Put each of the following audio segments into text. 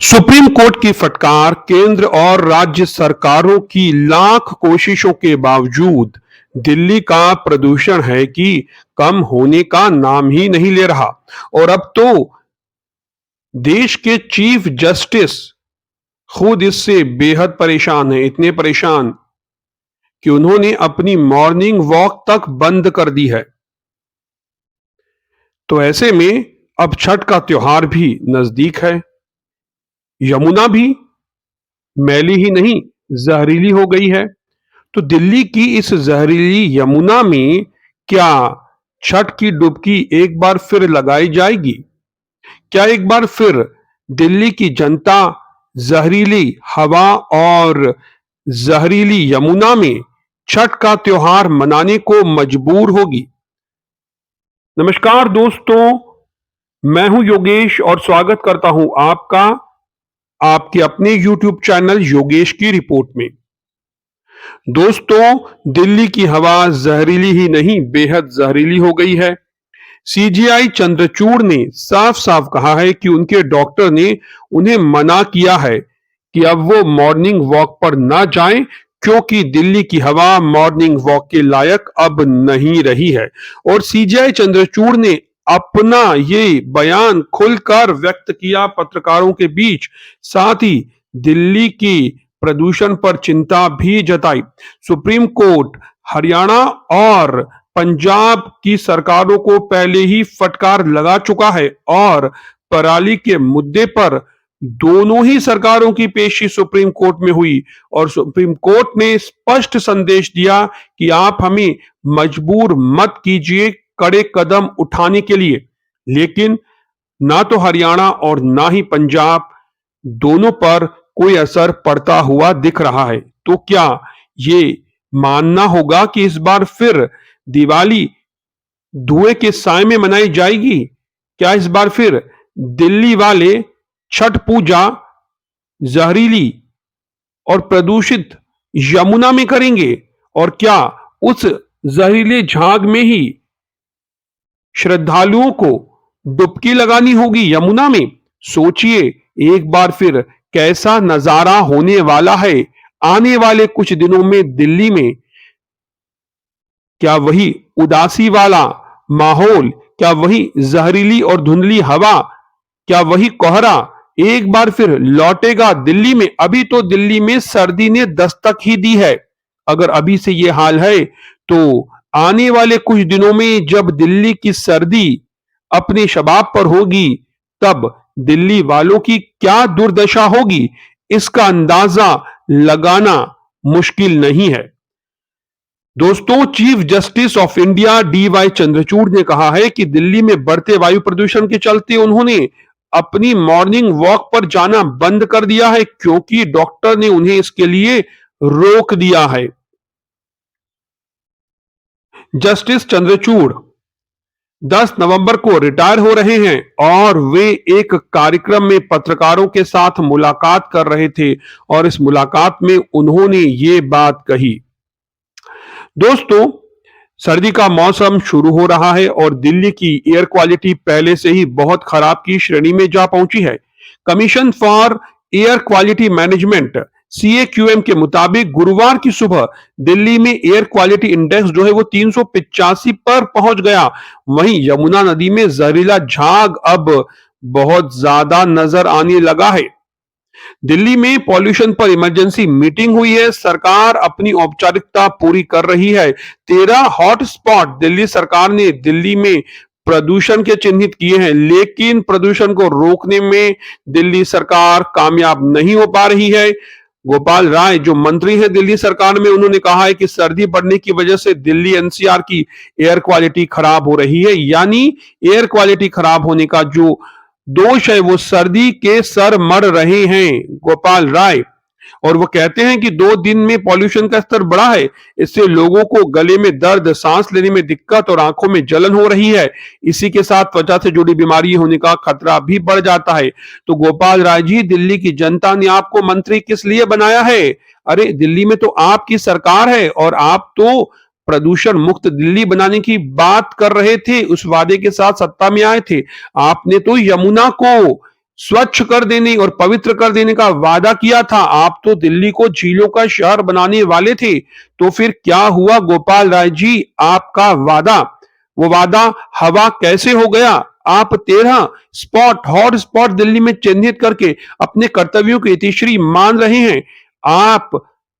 Supreme court की फटकार केंद्र और राज्य सरकारों की लाख कोशिशों के बावजूद दिल्ली का प्रदूषण है कि कम होने का नाम ही नहीं ले रहा। और अब तो देश के चीफ जस्टिस खुद इससे बेहद परेशान है, इतने परेशान कि उन्होंने अपनी मॉर्निंग वॉक तक बंद कर दी है। तो ऐसे में अब छठ का त्योहार भी नजदीक है। यमुना भी मैली ही नहीं, जहरीली हो गई है। तो दिल्ली की इस जहरीली यमुना में क्या छठ की डुबकी एक बार फिर लगाई जाएगी? क्या एक बार फिर दिल्ली की जनता जहरीली हवा और जहरीली यमुना में छठ का त्योहार मनाने को मजबूर होगी? नमस्कार दोस्तों, मैं हूं योगेश और स्वागत करता हूं आपका आपके अपने YouTube चैनल योगेश की रिपोर्ट में। दोस्तों, दिल्ली की हवा जहरीली ही नहीं, बेहद जहरीली हो गई है। सीजीआई चंद्रचूड़ ने साफ साफ कहा है कि उनके डॉक्टर ने उन्हें मना किया है कि अब वो मॉर्निंग वॉक पर ना जाएं, क्योंकि दिल्ली की हवा मॉर्निंग वॉक के लायक अब नहीं रही है। और सीजीआई चंद्रचूड़ ने अपना ये बयान खुलकर व्यक्त किया पत्रकारों के बीच, साथ ही दिल्ली की प्रदूषण पर चिंता भी जताई। सुप्रीम कोर्ट हरियाणा और पंजाब की सरकारों को पहले ही फटकार लगा चुका है और पराली के मुद्दे पर दोनों ही सरकारों की पेशी सुप्रीम कोर्ट में हुई और सुप्रीम कोर्ट ने स्पष्ट संदेश दिया कि आप हमें मजबूर मत कीजिए कड़े कदम उठाने के लिए। लेकिन ना तो हरियाणा और ना ही पंजाब, दोनों पर कोई असर पड़ता हुआ दिख रहा है। तो क्या ये मानना होगा कि इस बार फिर दिवाली धुएं के साए में मनाई जाएगी? क्या इस बार फिर दिल्ली वाले छठ पूजा जहरीली और प्रदूषित यमुना में करेंगे? और क्या उस जहरीले झाग में ही श्रद्धालुओं को डुबकी लगानी होगी यमुना में? सोचिए एक बार फिर कैसा नजारा होने वाला है आने वाले कुछ दिनों में दिल्ली में। क्या वही उदासी वाला माहौल, क्या वही जहरीली और धुंधली हवा, क्या वही कोहरा एक बार फिर लौटेगा दिल्ली में? अभी तो दिल्ली में सर्दी ने दस्तक ही दी है। अगर अभी से ये हाल है तो आने वाले कुछ दिनों में जब दिल्ली की सर्दी अपने शबाब पर होगी, तब दिल्ली वालों की क्या दुर्दशा होगी, इसका अंदाजा लगाना मुश्किल नहीं है। दोस्तों, chief justice of India DY Chandrachud ने कहा है कि दिल्ली में बढ़ते वायु प्रदूषण के चलते उन्होंने अपनी मॉर्निंग वॉक पर जाना बंद कर दिया है, क्योंकि डॉक्टर ने उन्हें इसके लिए रोक दिया है। जस्टिस चंद्रचूड़ 10 नवंबर को रिटायर हो रहे हैं और वे एक कार्यक्रम में पत्रकारों के साथ मुलाकात कर रहे थे और इस मुलाकात में उन्होंने ये बात कही। दोस्तों, सर्दी का मौसम शुरू हो रहा है और दिल्ली की एयर क्वालिटी पहले से ही बहुत खराब की श्रेणी में जा पहुंची है। Commission for air quality management CAQM के मुताबिक गुरुवार की सुबह दिल्ली में एयर क्वालिटी इंडेक्स जो है वो 385 पर पहुंच गया। वहीं यमुना नदी में जहरीला झाग अब बहुत ज्यादा नजर आने लगा है। दिल्ली में पॉल्यूशन पर इमरजेंसी मीटिंग हुई है, सरकार अपनी औपचारिकता पूरी कर रही है। 13 हॉटस्पॉट दिल्ली सरकार ने दिल्ली में प्रदूषण के चिन्हित किए हैं, लेकिन प्रदूषण को रोकने में दिल्ली सरकार कामयाब नहीं हो पा रही है। गोपाल राय जो मंत्री हैं दिल्ली सरकार में, उन्होंने कहा है कि सर्दी बढ़ने की वजह से दिल्ली NCR की एयर क्वालिटी खराब हो रही है। यानी एयर क्वालिटी खराब होने का जो दोष है वो सर्दी के सर मर रहे हैं गोपाल राय। और वो कहते हैं कि 2 दिन में पॉल्यूशन का स्तर बढ़ा है, इससे लोगों को गले में दर्द, सांस लेने में दिक्कत और आंखों में जलन हो रही है। इसी के साथ त्वचा से जुड़ी बीमारी होने का खतरा भी बढ़ जाता है। तो गोपाल राय जी, दिल्ली की जनता ने आपको मंत्री किस लिए बनाया है? अरे दिल्ली में तो आपकी सरकार है और आप तो प्रदूषण मुक्त दिल्ली बनाने की बात कर रहे थे, उस वादे के साथ सत्ता में आए थे। आपने तो यमुना को स्वच्छ कर देने और पवित्र कर देने का वादा किया था। आप तो दिल्ली को झीलों का शहर बनाने वाले थे। तो फिर क्या हुआ गोपाल राय जी आपका वादा? वो वादा हवा कैसे हो गया? आप 13 स्पॉट हॉट स्पॉट दिल्ली में चिन्हित करके अपने कर्तव्यों की इतिश्री मान रहे हैं। आप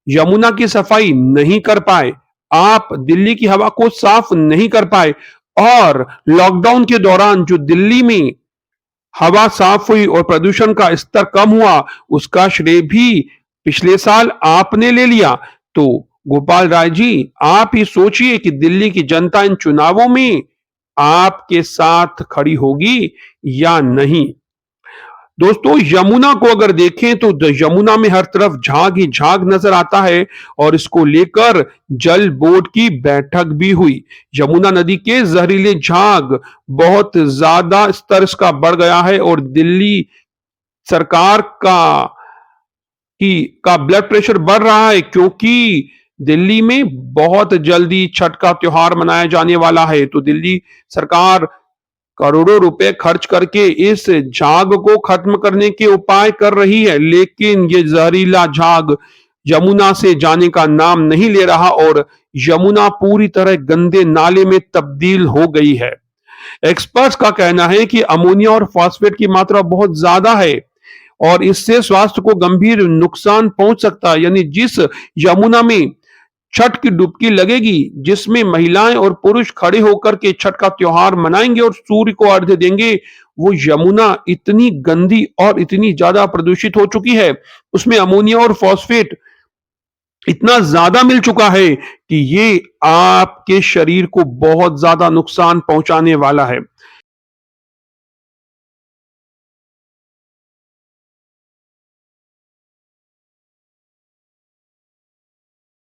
यमुना की सफाई नहीं कर पाए, आप दिल्ली की हवा को साफ नहीं कर पाए, और लॉकडाउन के दौरान जो दिल्ली में हवा साफ हुई और प्रदूषण का स्तर कम हुआ, उसका श्रेय भी पिछले साल आपने ले लिया। तो गोपाल राय जी आप ही सोचिए कि दिल्ली की जनता इन चुनावों में आपके साथ खड़ी होगी या नहीं। दोस्तों यमुना को अगर देखें तो यमुना में हर तरफ झाग ही झाग नजर आता है, और इसको लेकर जल बोर्ड की बैठक भी हुई। यमुना नदी के जहरीले झाग बहुत ज्यादा स्तर इसका बढ़ गया है, और दिल्ली सरकार का ब्लड प्रेशर बढ़ रहा है, क्योंकि दिल्ली में बहुत जल्दी छठ का त्योहार मनाया जाने वाला है। तो दिल्ली सरकार करोड़ों रुपए खर्च करके इस झाग को खत्म करने के उपाय कर रही है, लेकिन ये जहरीला झाग यमुना से जाने का नाम नहीं ले रहा, और यमुना पूरी तरह गंदे नाले में तब्दील हो गई है। एक्सपर्ट्स का कहना है कि अमोनिया और फॉस्फेट की मात्रा बहुत ज्यादा है, और इससे स्वास्थ्य को गंभीर नुकसान पहुंच सकता है। यानी जिस यमुना में छठ की डुबकी लगेगी, जिसमें महिलाएं और पुरुष खड़े होकर के छठ का त्योहार मनाएंगे और सूर्य को अर्घ्य देंगे, वो यमुना इतनी गंदी और इतनी ज्यादा प्रदूषित हो चुकी है, उसमें अमोनिया और फॉस्फेट इतना ज्यादा मिल चुका है कि ये आपके शरीर को बहुत ज्यादा नुकसान पहुंचाने वाला है।